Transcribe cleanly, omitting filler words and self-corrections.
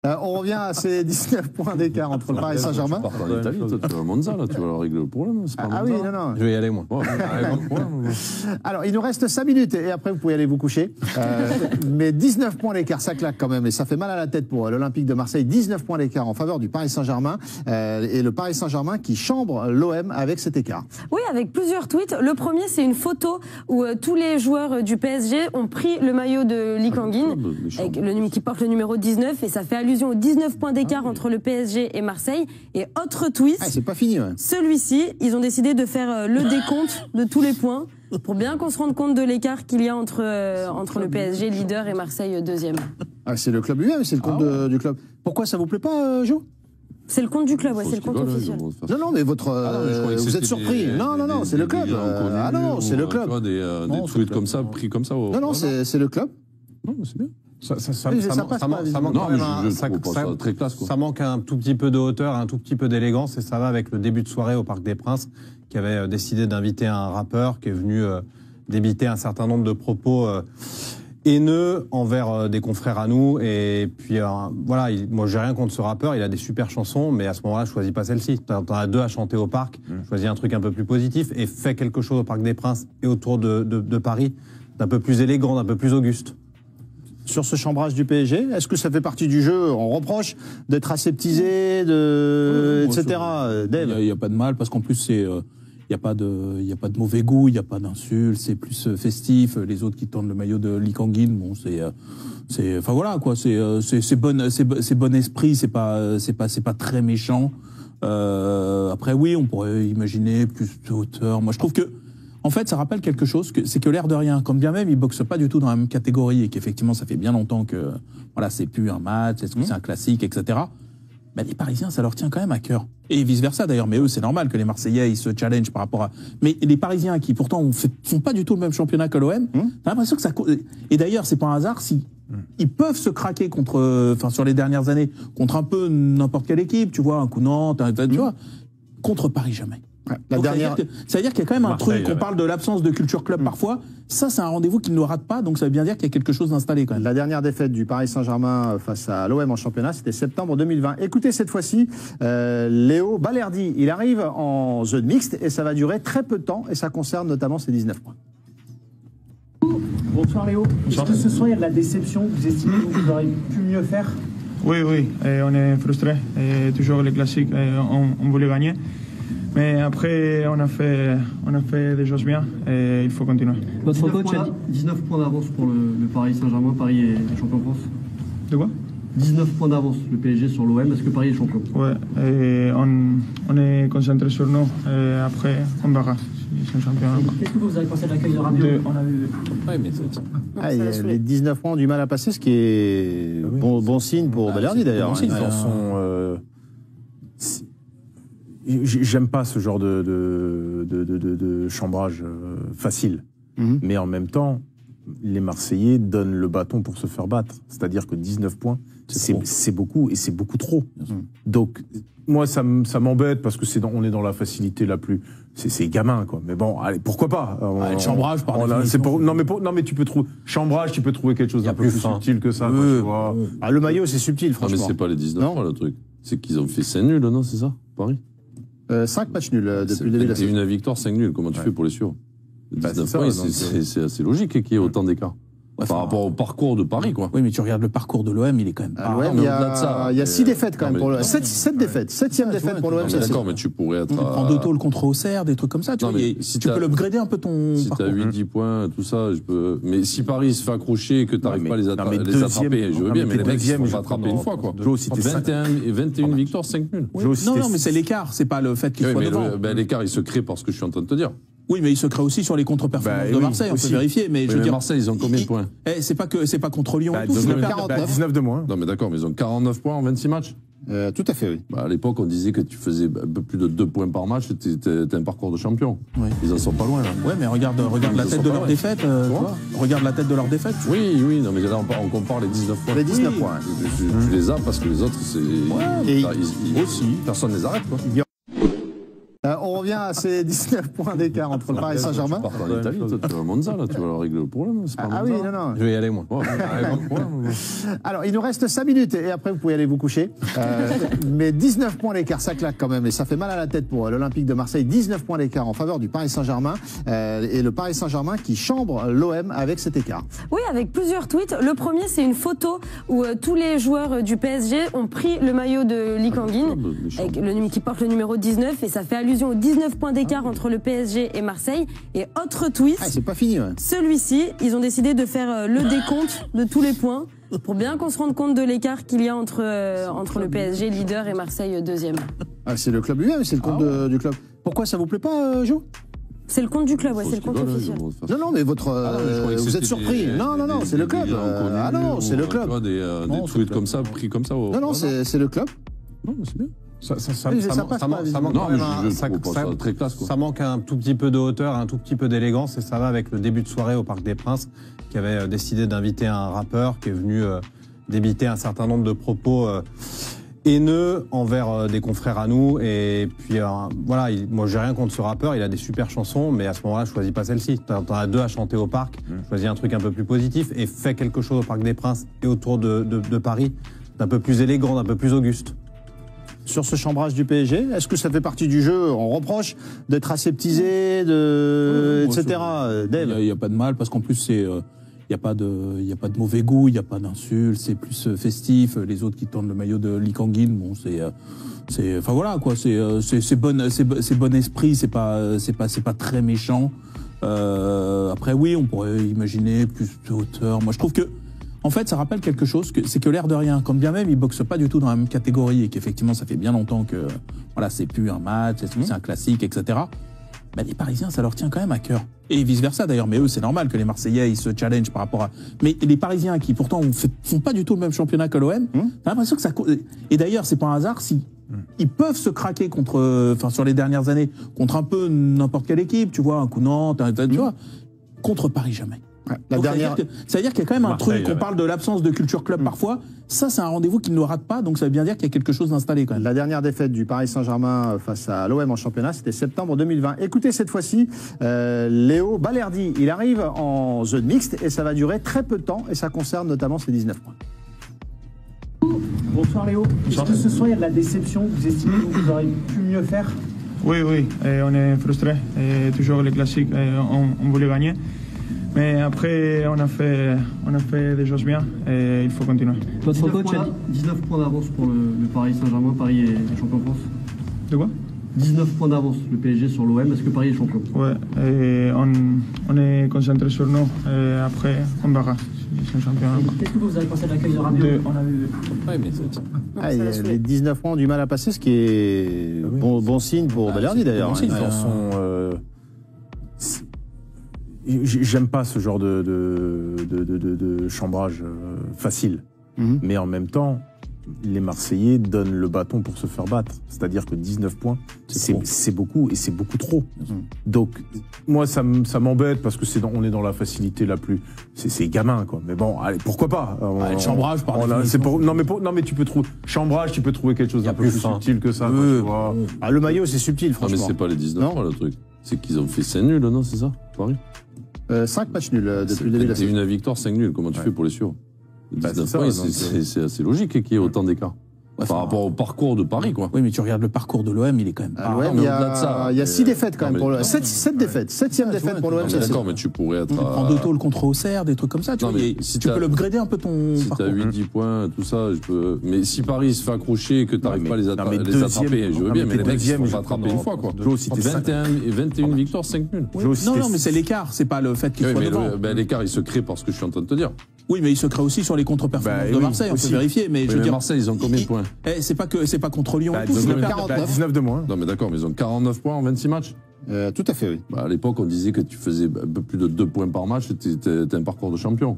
On revient à ces 19 points d'écart entre le Paris Saint-Germain. Tu pars en Italie, toi, tu vas à Monza, là, tu vas régler le problème. Ah oui, non. Je vais y aller, moi. Ouais, Alors, il nous reste 5 minutes et après, vous pouvez aller vous coucher. Mais 19 points d'écart, ça claque quand même et ça fait mal à la tête pour l'Olympique de Marseille. 19 points d'écart en faveur du Paris Saint-Germain et le Paris Saint-Germain qui chambre l'OM avec cet écart. Oui, avec plusieurs tweets. Le premier, c'est une photo où tous les joueurs du PSG ont pris le maillot de Lee Kang-in, qui porte le numéro 19, et ça fait allusion aux 19 points d'écart entre le PSG et Marseille. Et autre tweet, c'est pas fini. Ouais. Celui-ci, ils ont décidé de faire le décompte de tous les points pour bien qu'on se rende compte de l'écart qu'il y a entre le PSG leader et Marseille deuxième. Ah, c'est le club lui-même, c'est le compte du club. Pourquoi ça vous plaît pas, Jo? C'est le compte du club, ouais, c'est le compte officiel. Non, mais votre, vous êtes surpris. Non, c'est le club. Ah non, c'est le club. Des tweets comme ça, pris comme ça. Non, c'est le club. Non, mais c'est bien. Ça manque un tout petit peu de hauteur, un tout petit peu d'élégance, et ça va avec le début de soirée au Parc des Princes, qui avait décidé d'inviter un rappeur qui est venu débiter un certain nombre de propos haineux envers des confrères à nous. Et puis voilà, moi j'ai rien contre ce rappeur, il a des super chansons, mais à ce moment-là, je choisis pas celle-ci. T'en as deux à chanter au parc, choisis un truc un peu plus positif et fais quelque chose au Parc des Princes et autour de Paris d'un peu plus élégant, d'un peu plus auguste. Sur ce chambrage du PSG, est-ce que ça fait partie du jeu? On reproche d'être aseptisé, etc. Il n'y a pas de mal, parce qu'en plus, il n'y a pas de mauvais goût, il n'y a pas d'insultes, c'est plus festif. Les autres qui tendent le maillot de Lee Kang-in, bon, enfin voilà, quoi, c'est bon esprit, c'est pas très méchant. Après, oui, on pourrait imaginer plus de hauteur. Moi, je trouve que, en fait, ça rappelle quelque chose, c'est que l'air de rien, comme bien même, ils boxent pas du tout dans la même catégorie et qu'effectivement, ça fait bien longtemps que, voilà, c'est plus un match, est-ce que c'est un classique, etc. Ben, les Parisiens, ça leur tient quand même à cœur. Et vice-versa, d'ailleurs. Mais eux, c'est normal que les Marseillais, ils se challengent par rapport à... Mais les Parisiens, qui pourtant font pas du tout le même championnat que l'OM, t'as l'impression que ça... Et d'ailleurs, c'est pas un hasard si ils peuvent se craquer sur les dernières années, contre un peu n'importe quelle équipe, tu vois, un coup Nantes, tu vois, contre Paris, jamais. La dernière... Ça veut dire qu'il y a quand même Marseille, un truc, on parle de l'absence de culture club parfois, ça c'est un rendez-vous qu'ils ne le ratent pas, donc ça veut bien dire qu'il y a quelque chose d'installé quand même. La dernière défaite du Paris Saint-Germain face à l'OM en championnat, c'était septembre 2020. Écoutez cette fois-ci, Léo Balerdi, il arrive en zone mixte et ça va durer très peu de temps et ça concerne notamment ses 19 points. Bonsoir Léo, est-ce que ce soir il y a de la déception, vous estimez que vous auriez pu mieux faire? Oui, on est frustré, toujours les classiques, on voulait gagner. Mais après, on a fait des choses bien et il faut continuer. Votre coach a dit 19 points d'avance pour le Paris Saint-Germain. Paris est champion de France. De quoi? 19 points d'avance, le PSG sur l'OM. Est-ce que Paris est champion? Ouais, et on est concentré sur nous et après, on verra si c'est un champion. Qu'est-ce que vous avez pensé de l'accueil de Rabiot? On a vu. Les 19 points ont du mal à passer, ce qui est bon signe pour Balerdi d'ailleurs. J'aime pas ce genre de chambrage facile. Mais en même temps, les Marseillais donnent le bâton pour se faire battre. C'est-à-dire que 19 points, c'est beaucoup et c'est beaucoup trop. Donc, moi, ça m'embête parce que on est dans la facilité la plus... C'est gamin, quoi. Mais bon, allez, pourquoi pas? Le chambrage, par définition. Non, mais tu peux trouver... Chambrage, tu peux trouver quelque chose d'un peu plus subtil que ça. Quoi, tu vois. Le maillot, c'est subtil, franchement. Non, mais c'est pas les 19 points, le truc. C'est qu'ils ont fait 5 nuls, non, c'est ça, Paris? 5 matchs nuls depuis le début de la saison. Une victoire, 5 nuls. Comment tu fais pour les suivre? 19 points, c'est assez logique qu'il y ait autant d'écart. Par rapport au parcours de Paris, quoi. Oui, mais tu regardes le parcours de l'OM, il est quand même pas... Il y a 6 défaites quand même pour l'OM. 7 défaites. 7e défaite pour l'OM. D'accord, mais tu pourrais être... En deux taux le contre Auxerre, des trucs comme ça. Tu peux l'upgrader un peu ton parcours. Si t'as 8-10 points, tout ça, je peux... Mais si Paris se fait accrocher et que t'arrives pas à les attraper, je veux bien, mais les mecs, ils se font attraper une fois, quoi. 21 victoires, 5 nuls. Non, mais c'est l'écart, c'est pas le fait qu'il soit devant. L'écart, il se crée parce que je suis en train de te dire. Oui, mais il se crée aussi sur les contre-performances de Marseille, on peut vérifier. Mais je veux dire, Marseille, ils ont combien de points? C'est pas contre Lyon. 19 de moins. Non, mais d'accord, mais ils ont 49 points en 26 matchs. Tout à fait, oui. À l'époque, on disait que tu faisais un peu plus de 2 points par match, t'es un parcours de champion. Oui. Ils en sont pas loin, là. Ouais, mais regarde la tête de leur défaite. Regarde la tête de leur défaite. Oui, non, mais là, on compare les 19 points. Les 19 points. Tu les as parce que les autres, aussi. personne ne les arrête, quoi. On revient revient à ces 19 points d'écart entre le Paris Saint-Germain. Tu pars en Italie, toi, tu vas à Monza, là, tu vas régler le problème. Ah oui, non. Je vais y aller, moi. Alors, il nous reste 5 minutes et après, vous pouvez aller vous coucher. Mais 19 points d'écart, ça claque quand même et ça fait mal à la tête pour l'Olympique de Marseille. 19 points d'écart en faveur du Paris Saint-Germain et le Paris Saint-Germain qui chambre l'OM avec cet écart. Oui, avec plusieurs tweets. Le premier, c'est une photo où tous les joueurs du PSG ont pris le maillot de Lee Kang-in, qui porte le numéro 19, et ça fait allusion aux 19 points d'écart entre le PSG et Marseille. Et autre tweet, c'est pas fini. Celui-ci, ils ont décidé de faire le décompte de tous les points pour bien qu'on se rende compte de l'écart qu'il y a entre le PSG leader et Marseille deuxième. Ah, c'est le club lui-même, c'est le compte du club. Pourquoi ça vous plaît pas, Jo? C'est le compte du club, c'est le compte officiel. Non, mais vous êtes surpris. Non, c'est le club. Ah non, c'est le club. Des tweets comme ça, pris comme ça. Non, c'est le club. Non, mais c'est bien. Ça manque un tout petit peu de hauteur, un tout petit peu d'élégance, et ça va avec le début de soirée au Parc des Princes, qui avait décidé d'inviter un rappeur qui est venu débiter un certain nombre de propos haineux envers des confrères à nous. Et puis voilà, moi j'ai rien contre ce rappeur, il a des super chansons, mais à ce moment-là je choisis pas celle-ci. T'en as deux à chanter au parc, choisis un truc un peu plus positif et fais quelque chose au Parc des Princes et autour de Paris d'un peu plus élégant, d'un peu plus auguste. Sur ce chambrage du PSG, est-ce que ça fait partie du jeu? On reproche d'être aseptisé, etc. Il n'y a pas de mal, parce qu'en plus, il n'y a pas de mauvais goût, il n'y a pas d'insultes, c'est plus festif. Les autres qui tendent le maillot de Lee Kang-in, bon, enfin voilà, quoi, c'est bon esprit, c'est pas très méchant. Après, oui, on pourrait imaginer plus de hauteur. Moi, je trouve que, en fait, ça rappelle quelque chose, c'est que l'air de rien, quand bien même ils boxent pas du tout dans la même catégorie et qu'effectivement ça fait bien longtemps que voilà, c'est plus un match, c'est un classique, etc. Ben, les Parisiens, ça leur tient quand même à cœur. Et vice versa d'ailleurs, mais eux, c'est normal que les Marseillais ils se challengent par rapport à. Mais les Parisiens qui pourtant font pas du tout le même championnat que l'OM, t'as l'impression que ça. Et d'ailleurs, c'est pas un hasard si ils peuvent se craquer sur les dernières années, contre un peu n'importe quelle équipe, tu vois, un coup Nantes, tu vois, contre Paris jamais. La dernière... Ça veut dire qu'il y a quand même Marseille, un truc, on parle de l'absence de culture club parfois, ça c'est un rendez-vous qu'ils ne ratent pas, donc ça veut bien dire qu'il y a quelque chose d'installé quand même. La dernière défaite du Paris Saint-Germain face à l'OM en championnat, c'était septembre 2020. Écoutez cette fois-ci, Léo Balerdi, il arrive en zone mixte et ça va durer très peu de temps et ça concerne notamment ses 19 points. Bonsoir Léo, est-ce que ce soir il y a de la déception, vous estimez que vous auriez pu mieux faire? Oui, et on est frustré, toujours les classiques, on voulait gagner. Mais après, on a fait des choses bien et il faut continuer. Votre coach a dit 19 points d'avance pour le Paris Saint-Germain. Paris est champion de France. De quoi? 19 points d'avance, le PSG sur l'OM. Est-ce que Paris est champion? Ouais, et on est concentré sur nous. Et après, on verra. Qu'est-ce que vous avez pensé de l'accueil de Rabiot? On a vu. Les 19 points ont du mal à passer, ce qui est bon signe pour Balerdi d'ailleurs. J'aime pas ce genre de chambrage facile. Mais en même temps, les Marseillais donnent le bâton pour se faire battre. C'est-à-dire que 19 points, c'est beaucoup et c'est beaucoup trop. Donc, moi, ça m'embête parce que on est dans la facilité la plus... C'est gamin, quoi. Mais bon, allez, pourquoi pas? Le chambrage, par définition. Non, mais tu peux trouver... Chambrage, tu peux trouver quelque chose d'un peu plus subtil que ça. Le maillot, c'est subtil, franchement. Non, mais c'est pas les 19 points, le truc. C'est qu'ils ont fait 5 nuls, non, c'est ça, Paris? 5 matchs nuls depuis le début de la saison. Une victoire, 5 nuls. Comment tu fais pour les suivre? 19 points, c'est assez logique qu'il y ait autant d'écart. Par rapport au parcours de Paris, quoi. Oui, mais tu regardes le parcours de l'OM, il est quand même pas... Il y a 6 défaites quand même pour l'OM. 7 défaites. 7e défaite pour l'OM. D'accord, mais tu pourrais être... En deux-taux le contre Auxerre, des trucs comme ça. Tu peux l'upgrader un peu ton parcours. Si t'as 8-10 points, tout ça, je peux... Mais si Paris se fait accrocher et que t'arrives pas à les attraper, je veux bien, mais les mecs se font attraper une fois, quoi. 21 victoires, 5 nuls. Non, mais c'est l'écart, c'est pas le fait qu'il soit devant. L'écart, il se crée parce que je suis en train de te dire. Oui, mais il se crée aussi sur les contre-performances de Marseille, on peut vérifier. Mais je veux dire, Marseille, ils ont combien de points? C'est pas contre Lyon. 19 de moins. Non, mais d'accord, mais ils ont 49 points en 26 matchs. Tout à fait, oui. À l'époque, on disait que tu faisais un peu plus de 2 points par match, t'es un parcours de champion.